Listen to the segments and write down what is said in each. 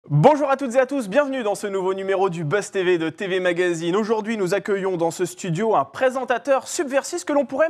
Bonjour à toutes et à tous, bienvenue dans ce nouveau numéro du Buzz TV de TV Magazine. Aujourd'hui, nous accueillons dans ce studio un présentateur subversif que l'on pourrait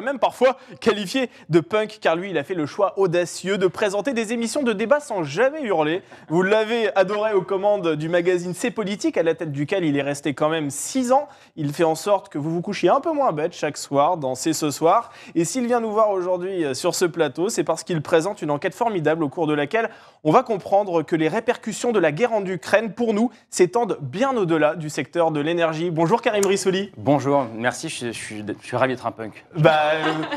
même parfois qualifier de punk, car lui, il a fait le choix audacieux de présenter des émissions de débat sans jamais hurler. Vous l'avez adoré aux commandes du magazine C'est Politique, à la tête duquel il est resté quand même 6 ans. Il fait en sorte que vous vous couchiez un peu moins bête chaque soir dans C'est ce soir. Et s'il vient nous voir aujourd'hui sur ce plateau, c'est parce qu'il présente une enquête formidable au cours de laquelle on va comprendre que les répercussions de la guerre en Ukraine, pour nous, s'étendent bien au-delà du secteur de l'énergie. Bonjour Karim Rissouli. Bonjour, merci, je suis ravi d'être un punk.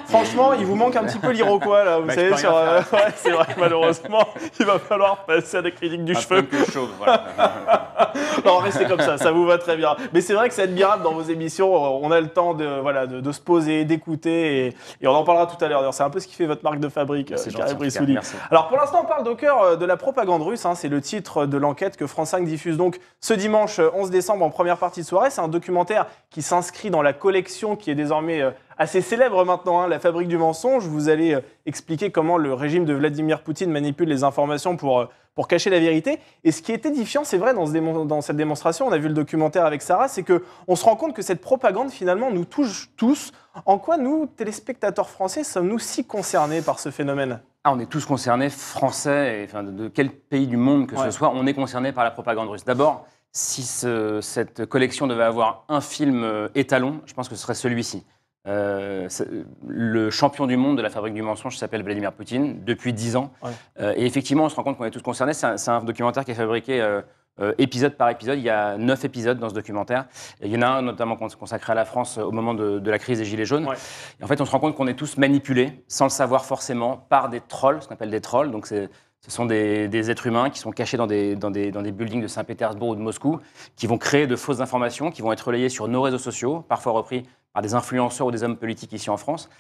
Franchement, il vous manque un petit peu l'Iroquois, là, vous savez, sur... ouais, c'est vrai, malheureusement, il va falloir passer à la critique du cheveu. Punk chaud, voilà. Non, restez comme ça vous va très bien. Mais c'est vrai que c'est admirable dans vos émissions, on a le temps de se poser, d'écouter, et on en parlera tout à l'heure. C'est un peu ce qui fait votre marque de fabrique, Karim Rissouli. Merci. Alors pour l'instant, on parle au cœur de la propagande russe, c'est le titre de l'enquête que France 5 diffuse donc ce dimanche 11 décembre en première partie de soirée. C'est un documentaire qui s'inscrit dans la collection qui est désormais assez célèbre maintenant, La Fabrique du mensonge. Vous allez expliquer comment le régime de Vladimir Poutine manipule les informations pour cacher la vérité. Et ce qui est édifiant, c'est vrai, dans cette démonstration, on a vu le documentaire avec Sarah, c'est qu'on se rend compte que cette propagande, finalement, nous touche tous. En quoi, nous, téléspectateurs français, sommes-nous si concernés par ce phénomène ? On est tous concernés, français, et, de quel pays du monde que ce soit, on est concernés par la propagande russe. D'abord, si cette collection devait avoir un film étalon, je pense que ce serait celui-ci. Le champion du monde de La Fabrique du mensonge s'appelle Vladimir Poutine depuis 10 ans. Ouais. Et effectivement, on se rend compte qu'on est tous concernés. C'est un documentaire qui est fabriqué épisode par épisode. Il y a 9 épisodes dans ce documentaire. Et il y en a un notamment consacré à la France au moment de la crise des Gilets jaunes. Ouais. Et en fait, on se rend compte qu'on est tous manipulés, sans le savoir forcément, par des trolls, ce qu'on appelle des trolls. Donc ce sont des êtres humains qui sont cachés dans des buildings de Saint-Pétersbourg ou de Moscou, qui vont créer de fausses informations, qui vont être relayées sur nos réseaux sociaux, parfois repris par des influenceurs ou des hommes politiques ici en France.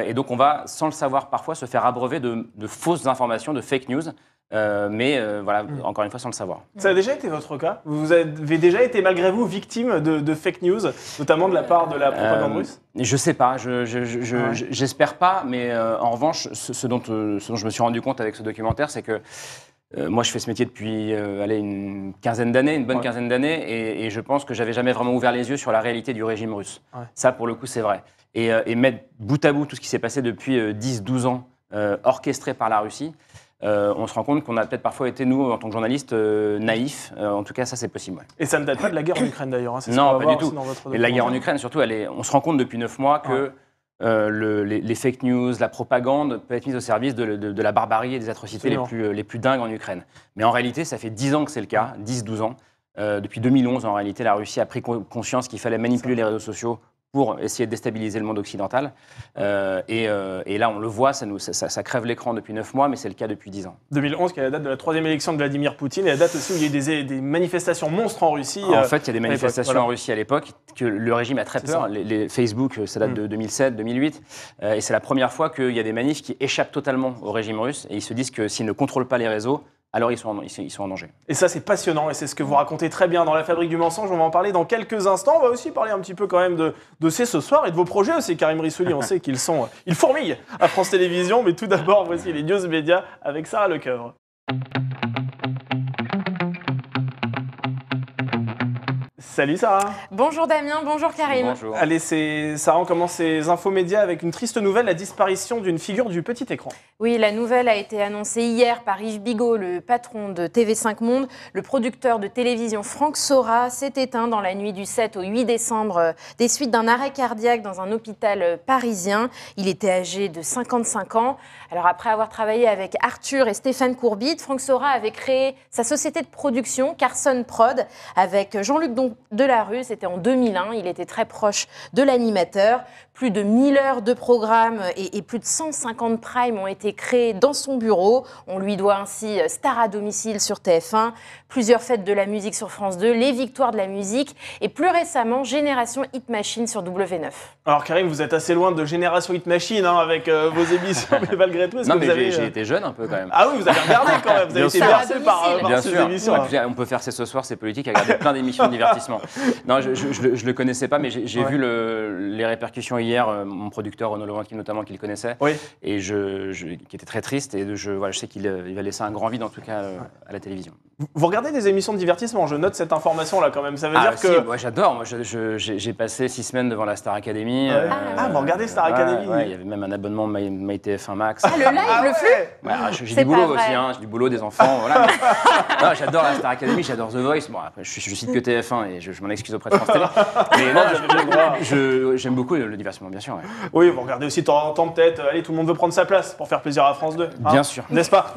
Et donc on va, sans le savoir parfois, se faire abreuver de fausses informations, de fake news. Encore une fois, sans le savoir. Ça a déjà été votre cas ? Vous avez déjà été, malgré vous, victime de fake news, notamment de la part de la propagande russe ? Je sais pas, j'espère pas, mais en revanche, ce dont je me suis rendu compte avec ce documentaire, c'est que moi, je fais ce métier depuis une bonne quinzaine d'années, et je pense que j'avais jamais vraiment ouvert les yeux sur la réalité du régime russe. Ouais. Ça, pour le coup, c'est vrai. Et mettre bout à bout tout ce qui s'est passé depuis 10-12 ans, orchestré par la Russie, on se rend compte qu'on a peut-être parfois été, nous, en tant que journalistes, naïfs. En tout cas, ça, c'est possible. Ouais. Et ça ne date pas de la guerre en Ukraine, d'ailleurs. Non, pas du tout. Et la guerre en Ukraine, surtout, on se rend compte depuis 9 mois que les fake news, la propagande peut être mise au service de la barbarie et des atrocités les plus dingues en Ukraine. Mais en réalité, ça fait 10 ans que c'est le cas, 10-12 ans. Depuis 2011, en réalité, la Russie a pris conscience qu'il fallait manipuler les réseaux sociaux pour essayer de déstabiliser le monde occidental. Et là, on le voit, ça crève l'écran depuis 9 mois, mais c'est le cas depuis 10 ans. 2011, qui est la date de la 3e élection de Vladimir Poutine, et la date aussi où il y a eu des manifestations monstres en Russie. En fait, il y a des manifestations en Russie à l'époque, que le régime a très peur. Les Facebook, ça date de 2007, 2008. Et c'est la première fois qu'il y a des manifs qui échappent totalement au régime russe, et ils se disent que s'ils ne contrôlent pas les réseaux, alors ils sont en danger. Et ça, c'est passionnant, et c'est ce que vous racontez très bien dans La Fabrique du mensonge. On va en parler dans quelques instants. On va aussi parler un petit peu quand même de C'est ce soir et de vos projets aussi, Karim Rissouli. On sait qu'ils fourmillent à France Télévisions, mais tout d'abord, voici les news médias avec Sarah Lecoeuvre. Salut Sarah. Bonjour Damien, bonjour Karim. Bonjour. Allez, Sarah, on commence ces infos médias avec une triste nouvelle, la disparition d'une figure du petit écran. Oui, la nouvelle a été annoncée hier par Yves Bigot, le patron de TV5 Monde. Le producteur de télévision Franck Sora s'est éteint dans la nuit du 7 au 8 décembre des suites d'un arrêt cardiaque dans un hôpital parisien. Il était âgé de 55 ans. Alors après avoir travaillé avec Arthur et Stéphane Courbit, Franck Sora avait créé sa société de production Carson Prod avec Jean-Luc Delarue. C'était en 2001. Il était très proche de l'animateur. Plus de 1000 heures de programme et plus de 150 primes ont été créés dans son bureau. On lui doit ainsi Star à domicile sur TF1, plusieurs fêtes de la musique sur France 2, les victoires de la musique et plus récemment Génération Hit Machine sur W9. Alors Karim, vous êtes assez loin de Génération Hit Machine avec vos émissions, mais malgré tout, non, mais j'ai été jeune un peu quand même. Ah oui, vous avez regardé quand même, vous avez été bercé par ces émissions. On peut faire C'est ce soir, c'est politique, à regarder plein d'émissions de divertississement. Non, je le connaissais pas, mais j'ai vu les répercussions hier, mon producteur Renaud Levanti notamment, qui le connaissait, et qui était très triste, et je sais qu'il va laisser un grand vide en tout cas à la télévision. Vous regardez des émissions de divertissement, je note cette information là quand même, ça veut dire que... Moi j'adore, j'ai passé 6 semaines devant la Star Academy. Vous regardez Star Academy? Il y avait même un abonnement MyTF1 Max. Ah, le live, le flux? J'ai du boulot aussi, j'ai du boulot, des enfants, voilà. Non, j'adore la Star Academy, j'adore The Voice. Bon, après, je cite que TF1 et je m'en excuse auprès de France Télé. Mais non, j'aime beaucoup le divertissement, bien sûr. Ouais. Oui, vous regardez aussi de temps en temps peut-être, allez, tout le monde veut prendre sa place pour faire plaisir à France 2. Bien sûr. N'est-ce pas?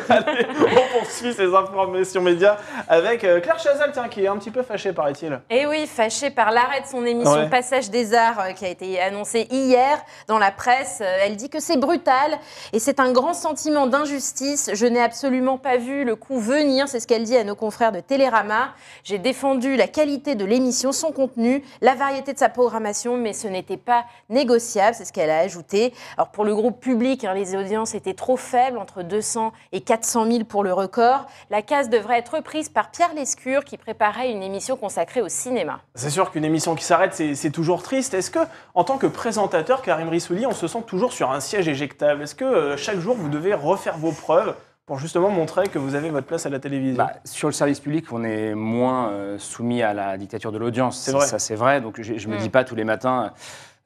Allez, on poursuit ces informations médias avec Claire Chazal, tiens, qui est un petit peu fâchée, paraît-il. Eh oui, fâchée par l'arrêt de son émission Passage des Arts qui a été annoncée hier dans la presse. Elle dit que c'est brutal et c'est un grand sentiment d'injustice. Je n'ai absolument pas vu le coup venir, c'est ce qu'elle dit à nos confrères de Télérama. J'ai défendu la qualité de l'émission, son contenu, la variété de sa programmation, mais ce n'était pas négociable, c'est ce qu'elle a ajouté. Alors pour le groupe public, les audiences étaient trop faibles, entre 200 et 400 000 pour le record. La case devrait être reprise par Pierre Lescure qui préparait une émission consacrée au cinéma. C'est sûr qu'une émission qui s'arrête, c'est toujours triste. Est-ce que, en tant que présentateur, Karim Rissouli, on se sent toujours sur un siège éjectable? Est-ce que chaque jour, vous devez refaire vos preuves pour justement montrer que vous avez votre place à la télévision? Sur le service public, on est moins soumis à la dictature de l'audience. C'est vrai. Ça, c'est vrai. Donc, je ne me dis pas tous les matins,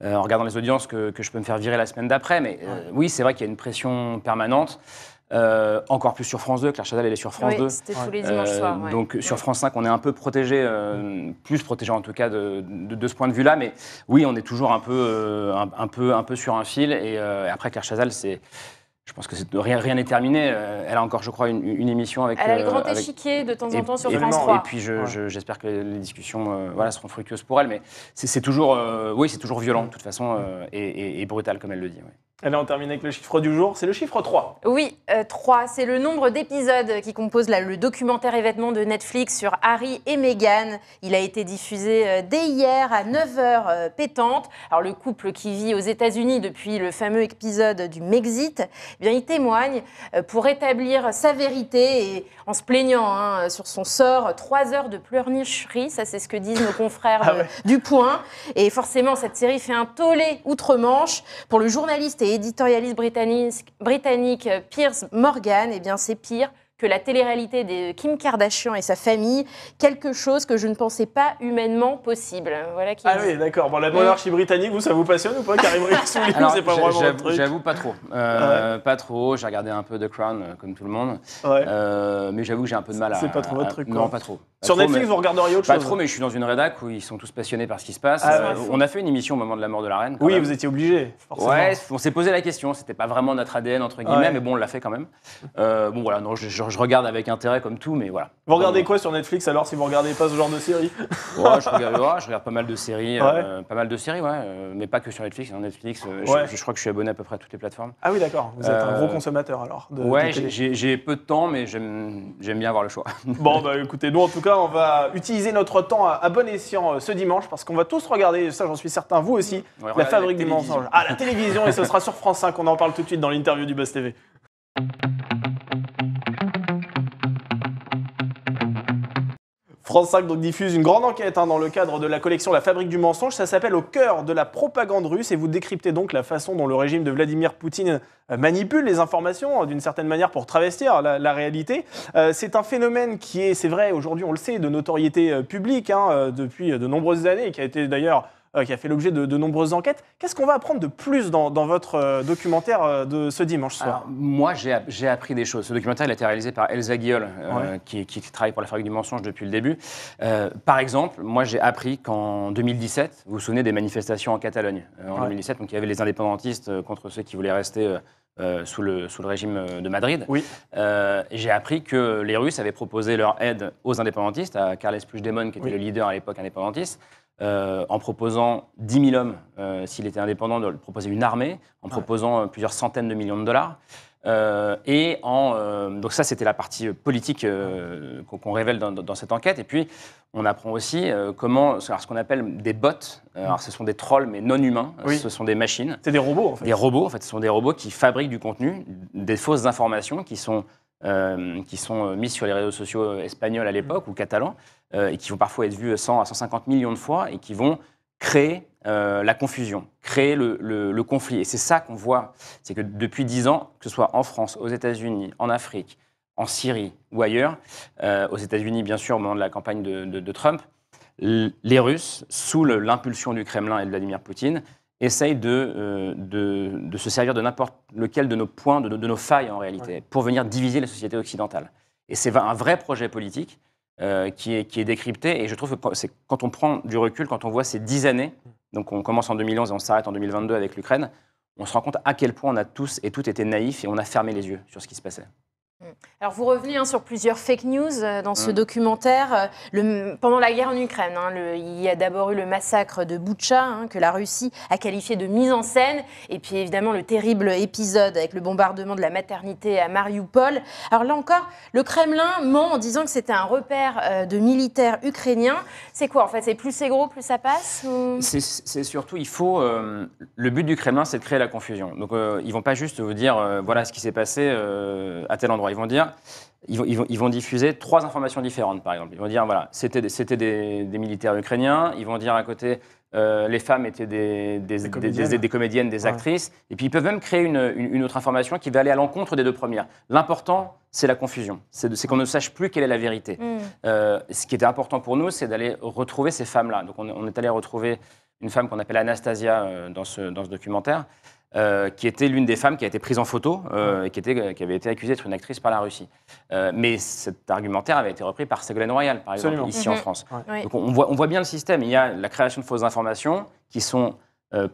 en regardant les audiences, que je peux me faire virer la semaine d'après. Mais oui, c'est vrai qu'il y a une pression permanente. Encore plus sur France 2, Claire Chazal, elle est sur France 2. C'était tous les dimanches soirs. Donc sur France 5, on est un peu protégé, plus protégé en tout cas de ce point de vue-là. Mais oui, on est toujours un peu sur un fil. Et après, Claire Chazal, je pense que rien n'est terminé. Elle a encore, je crois, une émission avec... Elle a le grand échiquier de temps en temps sur France 3. Et puis j'espère que les discussions seront fructueuses pour elle. Mais c'est toujours, c'est toujours violent de toute façon et brutal, comme elle le dit. Ouais. Allez, on termine avec le chiffre du jour, c'est le chiffre 3. Oui, 3, c'est le nombre d'épisodes qui composent le documentaire événement de Netflix sur Harry et Meghan. Il a été diffusé dès hier à 9h pétante. Alors le couple qui vit aux États-Unis depuis le fameux épisode du Mexit, il témoigne pour établir sa vérité et en se plaignant sur son sort, 3 heures de pleurnicherie, ça c'est ce que disent nos confrères du Point. Et forcément, cette série fait un tollé outre-Manche. Pour le journaliste et éditorialiste britannique Piers Morgan, c'est pire que la télé-réalité de Kim Kardashian et sa famille, quelque chose que je ne pensais pas humainement possible. Voilà qui oui, d'accord. Bon, la monarchie britannique, ça vous passionne ou pas, Karim Rissouli? C'est pas vraiment votre truc. J'avoue pas trop. Pas trop. J'ai regardé un peu The Crown, comme tout le monde. Mais j'avoue que j'ai un peu de mal à... C'est pas trop votre truc, quoi. Non, pas trop. Sur Netflix, vous regarderiez autre chose? Pas trop, mais je suis dans une rédac où ils sont tous passionnés par ce qui se passe. On a fait une émission au moment de la mort de la reine. Oui, vous étiez obligé, forcément. Ouais, on s'est posé la question. C'était pas vraiment notre ADN, entre guillemets, mais bon, on l'a fait quand même. Non, je regarde avec intérêt comme tout, mais voilà. Vous regardez quoi sur Netflix alors, si vous regardez pas ce genre de série? Je regarde pas mal de séries, mais pas que sur Netflix. Netflix, je crois que je suis abonné à peu près à toutes les plateformes. Ah oui, d'accord. Vous êtes un gros consommateur alors. J'ai peu de temps, mais j'aime bien avoir le choix. Bon, écoutez, nous en tout cas, on va utiliser notre temps à bon escient ce dimanche parce qu'on va tous regarder, ça j'en suis certain, vous aussi, la fabrique du mensonge. La télévision, et ce sera sur France 5. On en parle tout de suite dans l'interview du Buzz TV. France 5 donc diffuse une grande enquête dans le cadre de la collection La Fabrique du mensonge. Ça s'appelle Au cœur de la propagande russe et vous décryptez donc la façon dont le régime de Vladimir Poutine manipule les informations d'une certaine manière pour travestir la réalité. C'est un phénomène qui est, c'est vrai, aujourd'hui on le sait, de notoriété publique depuis de nombreuses années et qui a été d'ailleurs qui a fait l'objet de nombreuses enquêtes. Qu'est-ce qu'on va apprendre de plus dans votre documentaire de ce dimanche soir? Alors, moi, j'ai appris des choses. Ce documentaire il a été réalisé par Elsa Guiol, qui travaille pour La Fabrique du mensonge depuis le début. Par exemple, moi, j'ai appris qu'en 2017, vous vous souvenez des manifestations en Catalogne. En 2017, donc, il y avait les indépendantistes contre ceux qui voulaient rester sous le régime de Madrid. Oui. J'ai appris que les Russes avaient proposé leur aide aux indépendantistes, à Carles Puigdemont, qui était le leader à l'époque indépendantiste, en proposant 10 000 hommes, s'il était indépendant, de proposer une armée, en proposant plusieurs centaines de millions de dollars. Donc ça, c'était la partie politique qu'on révèle dans cette enquête. Et puis, on apprend aussi comment, ce qu'on appelle des bots, alors ce sont des trolls mais non humains, ce sont des machines. C'est des robots, en fait. Des robots, en fait, ce sont des robots qui fabriquent du contenu, des fausses informations qui sont mises sur les réseaux sociaux espagnols à l'époque ou catalans, et qui vont parfois être vues 100 à 150 millions de fois et qui vont créer la confusion, créer le conflit. Et c'est ça qu'on voit, c'est que depuis 10 ans, que ce soit en France, aux États-Unis, en Afrique, en Syrie ou ailleurs, aux États-Unis bien sûr au moment de la campagne de Trump, les Russes, sous l'impulsion du Kremlin et de Vladimir Poutine, essayent de se servir de n'importe lequel de nos points, de nos failles en réalité, pour venir diviser la société occidentale. Et c'est un vrai projet politique qui est décrypté. Et je trouve que c'est quand on prend du recul, quand on voit ces 10 années, donc on commence en 2011 et on s'arrête en 2022 avec l'Ukraine, on se rend compte à quel point on a tous et toutes été naïfs et on a fermé les yeux sur ce qui se passait. Alors vous revenez sur plusieurs fake news dans ce documentaire. Pendant la guerre en Ukraine, il y a d'abord eu le massacre de Boutcha, que la Russie a qualifié de mise en scène, et puis évidemment le terrible épisode avec le bombardement de la maternité à Mariupol. Alors là encore, le Kremlin ment en disant que c'était un repère de militaires ukrainiens. C'est quoi en fait? C'est plus c'est gros, plus ça passe C'est surtout, le but du Kremlin, c'est de créer la confusion. Donc ils ne vont pas juste vous dire voilà ce qui s'est passé à tel endroit. Ils vont diffuser 3 informations différentes, par exemple. Ils vont dire, voilà, c'était des militaires ukrainiens. Ils vont dire à côté, les femmes étaient des comédiennes, des actrices. Et puis, ils peuvent même créer une autre information qui va aller à l'encontre des 2 premières. L'important, c'est la confusion. C'est qu'on ne sache plus quelle est la vérité. Ce qui était important pour nous, c'est d'aller retrouver ces femmes-là. Donc, on est allé retrouver une femme qu'on appelle Anastasia dans ce documentaire. Qui était l'une des femmes qui a été prise en photo et qui avait été accusée d'être une actrice par la Russie. Mais cet argumentaire avait été repris par Ségolène Royal, par exemple, ici en France. Donc on voit bien le système. Il y a la création de fausses informations qui sont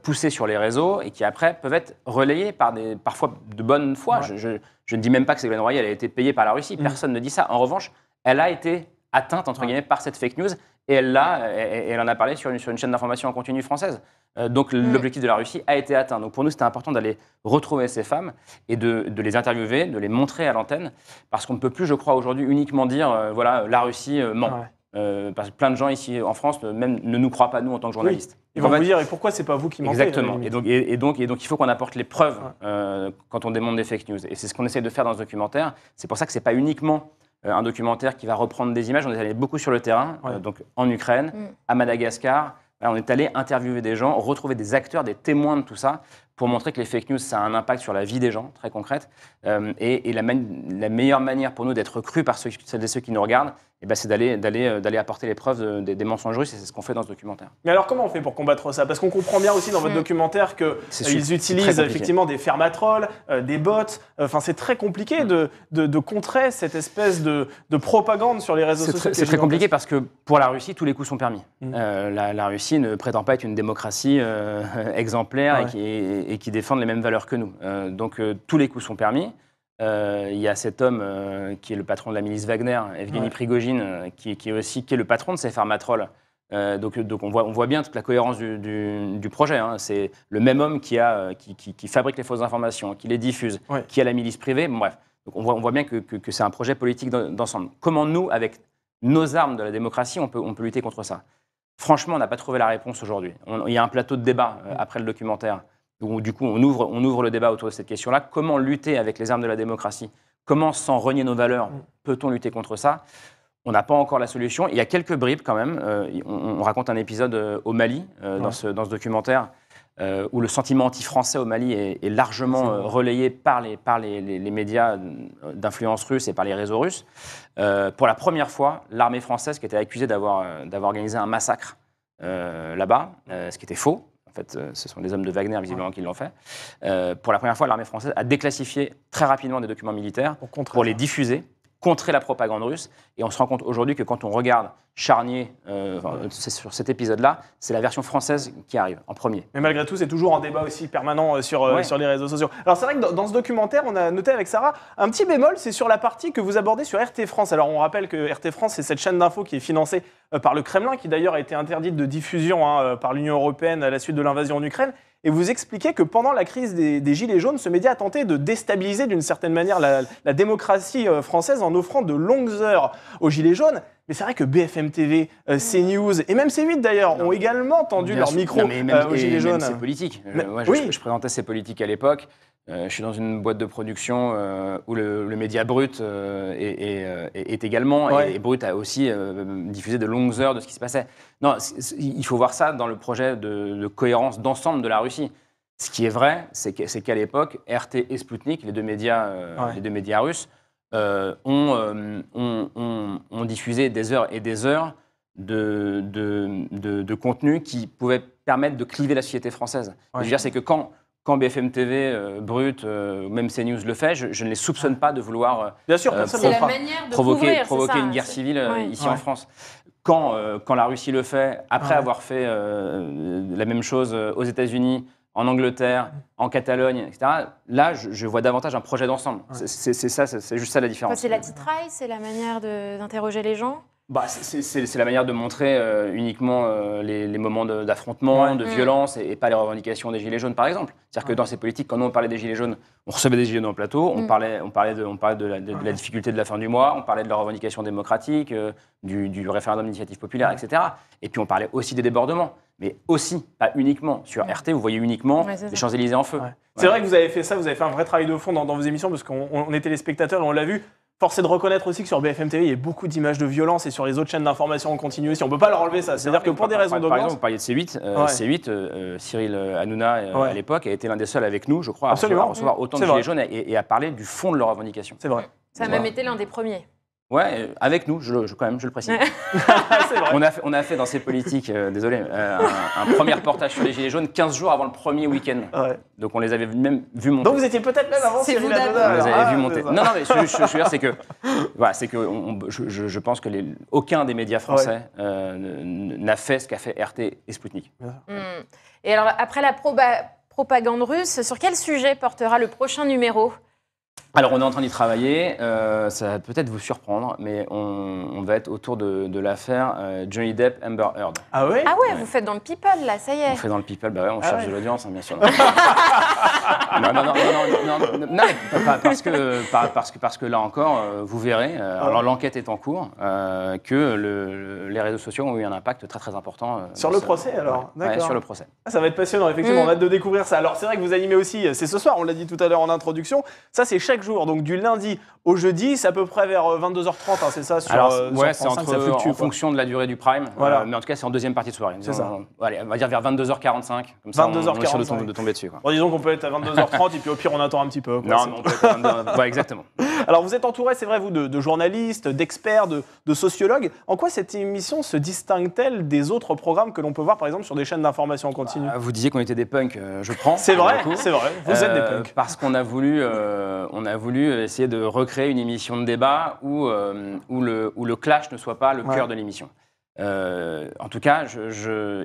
poussées sur les réseaux et qui après peuvent être relayées par parfois de bonne foi. Je ne dis même pas que Ségolène Royal a été payée par la Russie. Personne ne dit ça. En revanche, elle a été atteinte, entre guillemets, par cette fake news. Et elle en a parlé sur une chaîne d'information en continu française. Donc l'objectif de la Russie a été atteint. Donc pour nous, c'était important d'aller retrouver ces femmes et de les interviewer, de les montrer à l'antenne, parce qu'on ne peut plus, je crois, aujourd'hui uniquement dire voilà, la Russie ment. Parce que plein de gens ici en France même ne nous croient pas, nous, en tant que journalistes. Ils vont vous dire, et pourquoi c'est pas vous qui mentez? Exactement. Et donc, il faut qu'on apporte les preuves quand on démonte des fake news. Et c'est ce qu'on essaie de faire dans ce documentaire. C'est pour ça que ce n'est pas uniquement un documentaire qui va reprendre des images. On est allé beaucoup sur le terrain, donc en Ukraine, à Madagascar. On est allé interviewer des gens, retrouver des acteurs, des témoins de tout ça, pour montrer que les fake news, ça a un impact sur la vie des gens, très concrète. Et la meilleure manière pour nous d'être crus par celles et ceux qui nous regardent, c'est d'aller apporter les preuves des mensonges russes, et c'est ce qu'on fait dans ce documentaire. Mais alors, comment on fait pour combattre ça? Parce qu'on comprend bien aussi dans votre documentaire qu'ils utilisent effectivement des fermatrolls, des bots. Enfin, c'est très compliqué de contrer cette espèce de propagande sur les réseaux sociaux. C'est très compliqué parce que pour la Russie, tous les coups sont permis. La Russie ne prétend pas être une démocratie exemplaire et qui défendent les mêmes valeurs que nous. Donc tous les coups sont permis. Il y a cet homme qui est le patron de la milice Wagner, Evgeny Prigojine, qui est le patron de ces fermatrolls. Donc on voit bien toute la cohérence du projet. C'est le même homme qui fabrique les fausses informations, qui les diffuse, qui a la milice privée. Bon, bref, donc on voit bien que c'est un projet politique d'ensemble. Comment nous, avec nos armes de la démocratie, on peut lutter contre ça? Franchement, on n'a pas trouvé la réponse aujourd'hui. Il y a un plateau de débat après le documentaire. Donc, du coup, on ouvre le débat autour de cette question-là. Comment lutter avec les armes de la démocratie? Comment, sans renier nos valeurs, peut-on lutter contre ça? On n'a pas encore la solution. Il y a quelques bribes quand même. On raconte un épisode au Mali, dans ce documentaire, où le sentiment anti-français au Mali est largement relayé par les médias d'influence russe et par les réseaux russes. Pour la première fois, l'armée française, qui était accusée d'avoir organisé un massacre là-bas, ce qui était faux. En fait, ce sont des hommes de Wagner, visiblement, qui l'ont fait. Pour la première fois, l'armée française a déclassifié très rapidement des documents militaires pour les diffuser, contrer la propagande russe. Et on se rend compte aujourd'hui que quand on regarde Charnier, sur cet épisode-là, c'est la version française qui arrive en premier. Mais malgré tout, c'est toujours un débat aussi permanent sur les réseaux sociaux. Alors c'est vrai que dans ce documentaire, on a noté avec Sarah un petit bémol, c'est sur la partie que vous abordez sur RT France. Alors on rappelle que RT France, c'est cette chaîne d'info qui est financée par le Kremlin, qui d'ailleurs a été interdite de diffusion par l'Union européenne à la suite de l'invasion en Ukraine. Et vous expliquez que pendant la crise des Gilets jaunes, ce média a tenté de déstabiliser d'une certaine manière la démocratie française en offrant de longues heures aux Gilets jaunes. Mais c'est vrai que BFM TV, CNews et même C8 d'ailleurs ont également tendu leur micro aux Gilets jaunes. C'est politique. Je présentais ces politiques à l'époque. Je suis dans une boîte de production où le média Brut est également, et Brut a aussi diffusé de longues heures de ce qui se passait. Non, il faut voir ça dans le projet de cohérence d'ensemble de la Russie. Ce qui est vrai, c'est qu'à l'époque, RT et Sputnik, les deux médias russes, ont diffusé des heures et des heures de contenu qui pouvaient permettre de cliver la société française. Je veux dire, c'est que quand BFM TV, Brut, même CNews le fait, je ne les soupçonne pas de vouloir provoquer une guerre civile ici en France. Quand la Russie le fait, après avoir fait la même chose aux États-Unis, en Angleterre, en Catalogne, etc., là, je vois davantage un projet d'ensemble. C'est juste ça la différence. C'est la titraille, c'est la manière d'interroger les gens. C'est la manière de montrer uniquement les moments d'affrontement, de violence, et pas les revendications des Gilets jaunes, par exemple. C'est-à-dire que dans ces politiques, quand nous on parlait des Gilets jaunes, on recevait des Gilets jaunes dans le plateau, on parlait de la difficulté de la fin du mois, on parlait de leurs revendications démocratiques, du référendum d'initiative populaire, etc. Et puis on parlait aussi des débordements, mais aussi, pas uniquement. Sur RT, vous voyez uniquement les Champs-Élysées en feu. C'est vrai que vous avez fait ça, vous avez fait un vrai travail de fond dans vos émissions, parce qu'on était les spectateurs et on l'a vu. Force est de reconnaître aussi que sur BFM TV, il y a beaucoup d'images de violence, et sur les autres chaînes d'information en continu aussi. On ne peut pas leur enlever ça. C'est-à-dire que pour des raisons d'audience... Par exemple, vous parliez de C8. Cyril Hanouna, à l'époque, a été l'un des seuls avec nous, je crois, à recevoir autant de Gilets jaunes et à parler du fond de leur revendication. C'est vrai. Ça a même été l'un des premiers. Ouais, avec nous, quand même, je le précise. C'est vrai. On a fait dans ces politiques, désolé, un premier reportage sur les Gilets jaunes 15 jours avant le premier week-end. Ouais. Donc on les avait même vus monter. Donc vous étiez peut-être même avant Cyril Hanouna. On les avait vus monter. Non, mais je veux dire, c'est que je pense que aucun des médias français n'a fait ce qu'a fait RT et Sputnik. Et alors, après la propagande russe, sur quel sujet portera le prochain numéro ? Alors, on est en train d'y travailler. Ça va peut-être vous surprendre, mais on va être autour de l'affaire Johnny Depp Amber Heard. Ah ouais ? Ah ouais, vous faites dans le people, là, ça y est. On fait dans le people, bah ouais, on cherche de l'audience, hein, bien sûr. Non, parce que là encore, vous verrez, alors l'enquête est en cours, que les réseaux sociaux ont eu un impact très très important. Sur le procès, alors ? D'accord. Sur le procès. Ça va être passionnant, effectivement, on a hâte de découvrir ça. Alors, c'est vrai que vous animez aussi, c'est ce soir, on l'a dit tout à l'heure en introduction, ça c'est chaque jour, donc du lundi au jeudi, c'est à peu près vers 22h30, hein, c'est ça sur, alors, sur c'est en fonction de la durée du prime, mais en tout cas c'est en deuxième partie de soirée. C'est ça. Allez, on va dire vers 22h45, comme ça 22h45. On est sûr de tomber dessus. Quoi. Bon, disons qu'on peut être à 22h30 et puis au pire on attend un petit peu. Quoi, on peut être à 22h. Ouais, exactement. Alors vous êtes entouré, c'est vrai, vous, de journalistes, d'experts, de sociologues. En quoi cette émission se distingue-t-elle des autres programmes que l'on peut voir par exemple sur des chaînes d'information en continu ? Vous disiez qu'on était des punks, je prends. C'est vrai, c'est vrai, vous êtes des punks. Parce qu'on a voulu essayer de recréer une émission de débat où le clash ne soit pas le cœur de l'émission. En tout cas,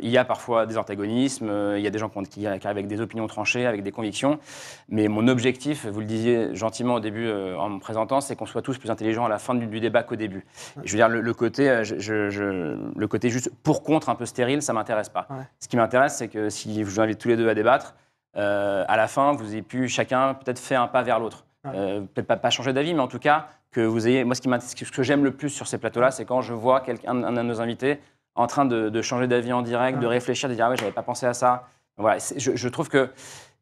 il y a parfois des antagonismes, il y a des gens qui arrivent avec des opinions tranchées, avec des convictions, mais mon objectif, vous le disiez gentiment au début en me présentant, c'est qu'on soit tous plus intelligents à la fin du débat qu'au début. Je veux dire, le côté juste pour-contre un peu stérile, ça ne m'intéresse pas. Ouais. Ce qui m'intéresse, c'est que si je vous invite tous les deux à débattre, à la fin, vous ayez pu chacun peut-être faire un pas vers l'autre. Peut-être pas changer d'avis, mais en tout cas, que vous ayez. Moi, ce que j'aime le plus sur ces plateaux-là, c'est quand je vois un de nos invités en train de changer d'avis en direct, de réfléchir, de dire ah ouais, j'avais pas pensé à ça. Voilà, je trouve que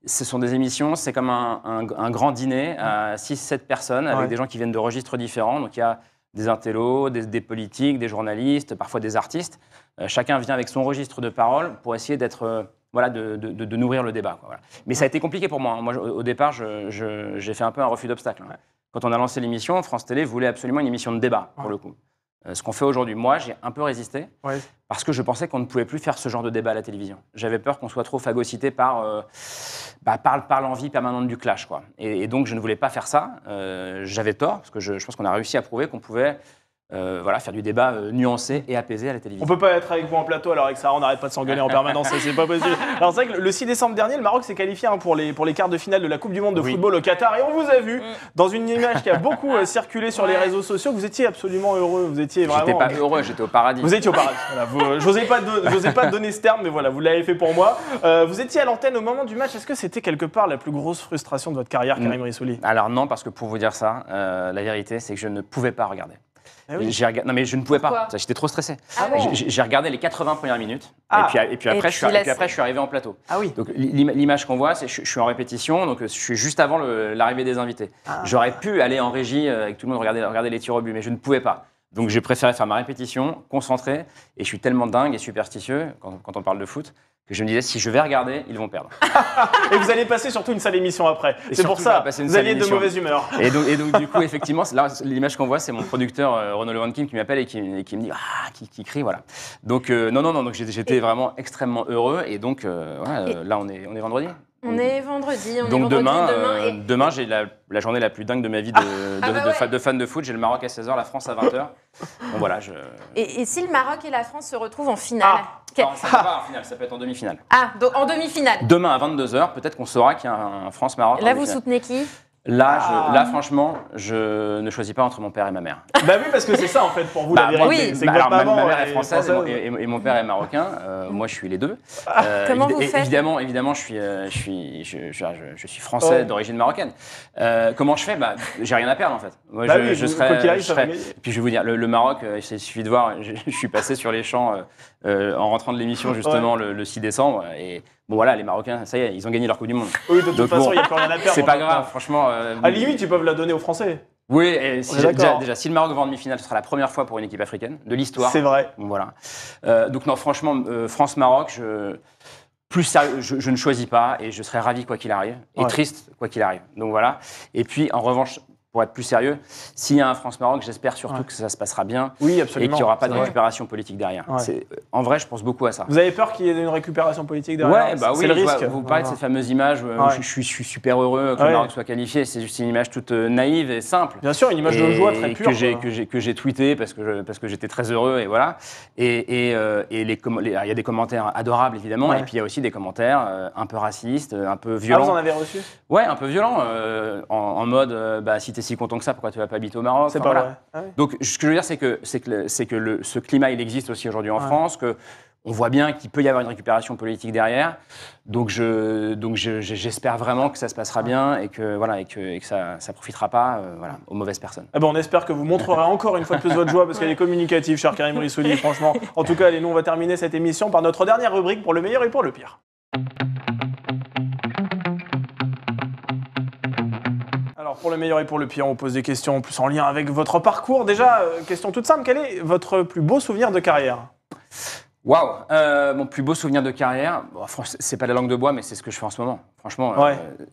ce sont des émissions, c'est comme un grand dîner à 6-7 personnes avec des gens qui viennent de registres différents. Donc il y a des intellos, des politiques, des journalistes, parfois des artistes. Chacun vient avec son registre de parole pour essayer d'être de nourrir le débat. Quoi, voilà. Mais ça a été compliqué pour moi. Moi, au départ, j'ai fait un peu un refus d'obstacle. Quand on a lancé l'émission, France Télé voulait absolument une émission de débat, pour le coup. ce qu'on fait aujourd'hui. Moi, j'ai un peu résisté Ouais. parce que je pensais qu'on ne pouvait plus faire ce genre de débat à la télévision. J'avais peur qu'on soit trop phagocyté par l'envie permanente du clash, quoi. Et donc, je ne voulais pas faire ça. J'avais tort, parce que je pense qu'on a réussi à prouver qu'on pouvait faire du débat nuancé et apaisé à la télévision. On peut pas être avec vous en plateau alors avec Sarah, on n'arrête pas de s'engueuler en permanence, ça, c'est pas possible. Alors c'est vrai que le 6 décembre dernier, le Maroc s'est qualifié pour les quarts de finale de la Coupe du Monde de football au Qatar et on vous a vu dans une image qui a beaucoup circulé sur les réseaux sociaux, vous étiez absolument heureux, vous étiez vraiment... J'étais pas heureux, j'étais au paradis. Vous étiez au paradis, voilà, j'osais pas donner ce terme, mais voilà, vous l'avez fait pour moi. Vous étiez à l'antenne au moment du match, est-ce que c'était quelque part la plus grosse frustration de votre carrière, Karim Rissouli? Alors non, parce que pour vous dire ça, la vérité, c'est que je ne pouvais pas regarder. Ah oui. Non mais je ne pouvais Pourquoi pas, j'étais trop stressé. Ah ouais. J'ai regardé les 80 premières minutes et puis après, je suis arrivé en plateau. Ah oui. Donc l'image qu'on voit, c'est que je suis en répétition, donc je suis juste avant l'arrivée des invités. J'aurais pu aller en régie avec tout le monde regarder les tirs au but, mais je ne pouvais pas. Donc j'ai préféré faire ma répétition, concentré, et je suis tellement dingue et superstitieux quand on parle de foot que je me disais, si je vais regarder, ils vont perdre. Et vous allez passer surtout une sale émission après. C'est pour ça, vous alliez être de mauvaise humeur. Et donc du coup, effectivement, là, l'image qu'on voit, c'est mon producteur Renaud Lewankin qui m'appelle et qui me dit qui crie, voilà. Donc non, donc j'étais vraiment extrêmement heureux et donc là, on est vendredi. On est vendredi, Donc demain. demain j'ai la journée la plus dingue de ma vie de fan de foot. J'ai le Maroc à 16h, la France à 20h. Donc voilà. Et si le Maroc et la France se retrouvent en finale Non, ça va pas en finale, ça peut être en demi-finale. Donc en demi-finale. Demain à 22h, peut-être qu'on saura qu'il y a un France-Maroc. Là, vous soutenez qui ? Là, franchement, je ne choisis pas entre mon père et ma mère. Bah oui, parce que c'est ça en fait pour vous la vérité. Oui. C'est que votre maman ma mère est française et mon père est marocain. Moi, je suis les deux. Comment vous faites ? Évidemment, je suis français d'origine marocaine. Comment je fais ? J'ai rien à perdre en fait. Moi, je serai. Puis je vais vous dire, le Maroc, il suffit de voir. Je suis passé sur les champs en rentrant de l'émission justement le 6 décembre et bon voilà, les Marocains, ça y est, ils ont gagné leur Coupe du Monde. Oui, de toute façon, il n'y a plus rien à perdre. C'est pas grave, franchement. À la limite, ils peuvent la donner aux Français. Oui, et déjà, si le Maroc va en demi-finale, ce sera la première fois pour une équipe africaine de l'histoire. C'est vrai. Voilà. Donc non, franchement, France-Maroc, plus sérieux, je ne choisis pas et je serai ravi quoi qu'il arrive et triste quoi qu'il arrive. Donc voilà. Et puis en revanche, pour être plus sérieux, s'il y a un France-Maroc, j'espère surtout que ça se passera bien et qu'il n'y aura pas de récupération politique derrière. En vrai, je pense beaucoup à ça. Vous avez peur qu'il y ait une récupération politique derrière ? Oui, c'est le risque. Vous parlez de cette fameuse image, je suis super heureux que le Maroc soit qualifié, c'est juste une image toute naïve et simple. Bien sûr, une image de joie très pure. Que j'ai tweeté parce que j'étais très heureux et voilà. Et il y a des commentaires adorables évidemment, et puis il y a aussi des commentaires un peu racistes, un peu violents. Ah, vous en avez reçu ? Ouais, un peu violents, en mode si t'es si content que ça, pourquoi tu vas pas habiter au Maroc ? C'est pas vrai. Ah oui. Donc ce que je veux dire, c'est que ce climat il existe aussi aujourd'hui en France, que on voit bien qu'il peut y avoir une récupération politique derrière. Donc j'espère vraiment que ça se passera bien et que ça profitera pas aux mauvaises personnes. Ah ben on espère que vous montrerez encore une fois de plus votre joie parce qu'elle est communicative, cher Karim Rissouli, franchement. En tout cas, allez, nous on va terminer cette émission par notre dernière rubrique pour le meilleur et pour le pire. Alors pour le meilleur et pour le pire, on pose des questions plus en lien avec votre parcours. Déjà, question toute simple, quel est votre plus beau souvenir de carrière ? Waouh, mon plus beau souvenir de carrière, c'est pas la langue de bois, mais c'est ce que je fais en ce moment. Franchement,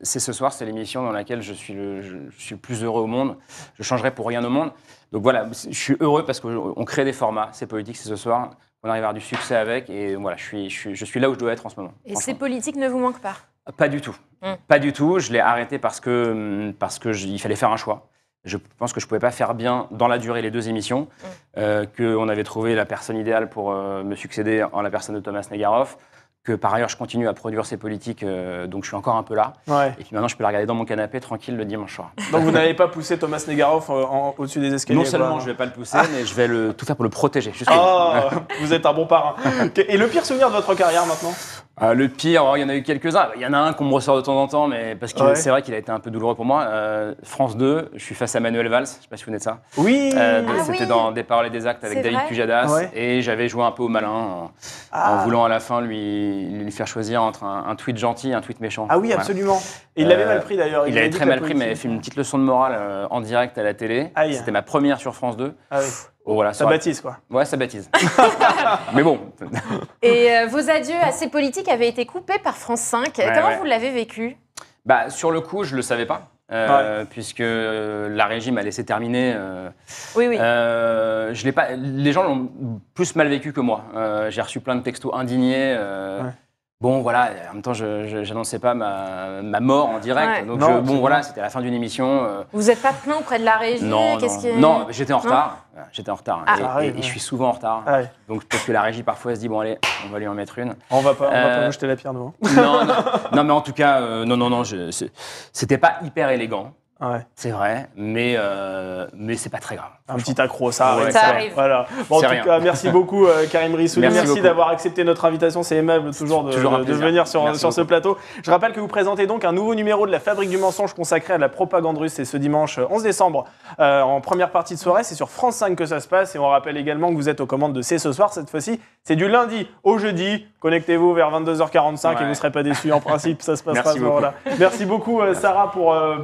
c'est ce soir, c'est l'émission dans laquelle je suis le plus heureux au monde. Je changerai pour rien au monde. Donc voilà, je suis heureux parce qu'on crée des formats, c'est politique, c'est ce soir. On arrive à avoir du succès avec et voilà, je suis là où je dois être en ce moment. Et ces politiques ne vous manquent pas ? Pas du tout. Pas du tout. Je l'ai arrêté parce que il fallait faire un choix. Je pense que je ne pouvais pas faire bien dans la durée les deux émissions, qu'on avait trouvé la personne idéale pour me succéder en la personne de Thomas Negaroff, que par ailleurs je continue à produire ces politiques, donc je suis encore un peu là. Et puis maintenant je peux la regarder dans mon canapé tranquille le dimanche soir. Donc vous n'avez pas poussé Thomas Negaroff au-dessus des escaliers ? Non seulement je ne vais pas le pousser, mais je vais tout faire pour le protéger. Vous êtes un bon parrain. Et le pire souvenir de votre carrière maintenant ? Le pire, il y en a eu quelques-uns. Il y en a un qu'on me ressort de temps en temps, mais parce que c'est vrai qu'il a été un peu douloureux pour moi. France 2, je suis face à Manuel Valls, je ne sais pas si vous venez de ça. Oui. C'était dans Des paroles et des actes avec David Pujadas, et j'avais joué un peu au malin en voulant à la fin lui faire choisir entre un tweet gentil et un tweet méchant. Ah oui, absolument. Et il l'avait mal pris d'ailleurs. Il l'avait très mal pris, mais il avait fait une petite leçon de morale en direct à la télé. C'était ma première sur France 2. Ah oui. Oh, voilà, ça baptise quoi. Ouais, ça baptise. Mais bon. Et vos adieux assez politiques avaient été coupés par France 5. Comment vous l'avez vécu ? Sur le coup, je ne le savais pas. puisque la régie m'a laissé terminer. Oui. Je l'ai pas. Les gens l'ont plus mal vécu que moi. J'ai reçu plein de textos indignés. Bon, voilà, en même temps, je n'annonçais pas ma mort en direct. Donc, voilà, c'était la fin d'une émission. Vous n'êtes pas plaint auprès de la régie? Non, j'étais en retard. J'étais en retard. Et je suis souvent en retard. Donc, peut-être que la régie, parfois, se dit, bon, allez, on va lui en mettre une. On va pas vous jeter la pierre, nous. Non, mais en tout cas, c'était pas hyper élégant. C'est vrai, mais c'est pas très grave. Un petit accro, ça arrive. Ça arrive. Voilà. Bon, en tout cas, merci beaucoup Karim Rissouli. Merci d'avoir accepté notre invitation. C'est aimable toujours de venir sur ce plateau. Je rappelle que vous présentez donc un nouveau numéro de la Fabrique du mensonge consacré à la propagande russe. C'est ce dimanche 11 décembre en première partie de soirée. C'est sur France 5 que ça se passe. Et on rappelle également que vous êtes aux commandes de C'est ce soir. Cette fois-ci, c'est du lundi au jeudi. Connectez-vous vers 22h45 et vous ne serez pas déçus. En principe, ça se passera à ce moment-là. Merci beaucoup Sarah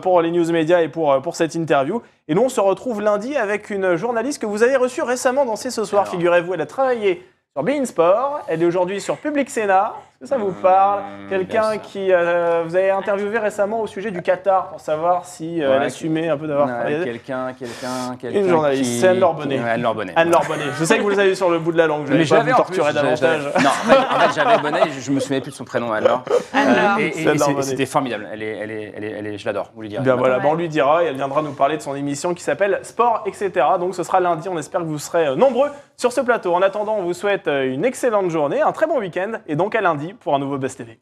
pour les news médias et pour cette interview. Et nous, on se retrouve lundi avec une journaliste que vous avez reçue récemment dans C'est ce soir. Figurez-vous, elle a travaillé sur beIN Sport. Elle est aujourd'hui sur Public Sénat. Est-ce que ça vous parle? Quelqu'un qui vous avez interviewé récemment au sujet du Qatar pour savoir si elle assumait un peu d'avoir travaillé. Quelqu'un. Une journaliste, c'est Anne-Laure Bonnet. Anne-Laure Bonnet. Je sais que vous les avez sur le bout de la langue. Je ne vais pas vous torturer davantage. Non, en fait, j'avais Bonnet et je me souvenais plus de son prénom, Anne-Laure. Et c'était formidable. Je l'adore, vous lui direz. Bien voilà, on lui dira et elle viendra nous parler de son émission qui s'appelle Sport, etc. Donc ce sera lundi. On espère que vous serez nombreux sur ce plateau. En attendant, on vous souhaite une excellente journée, un très bon week-end et donc à lundi pour un nouveau Buzz TV.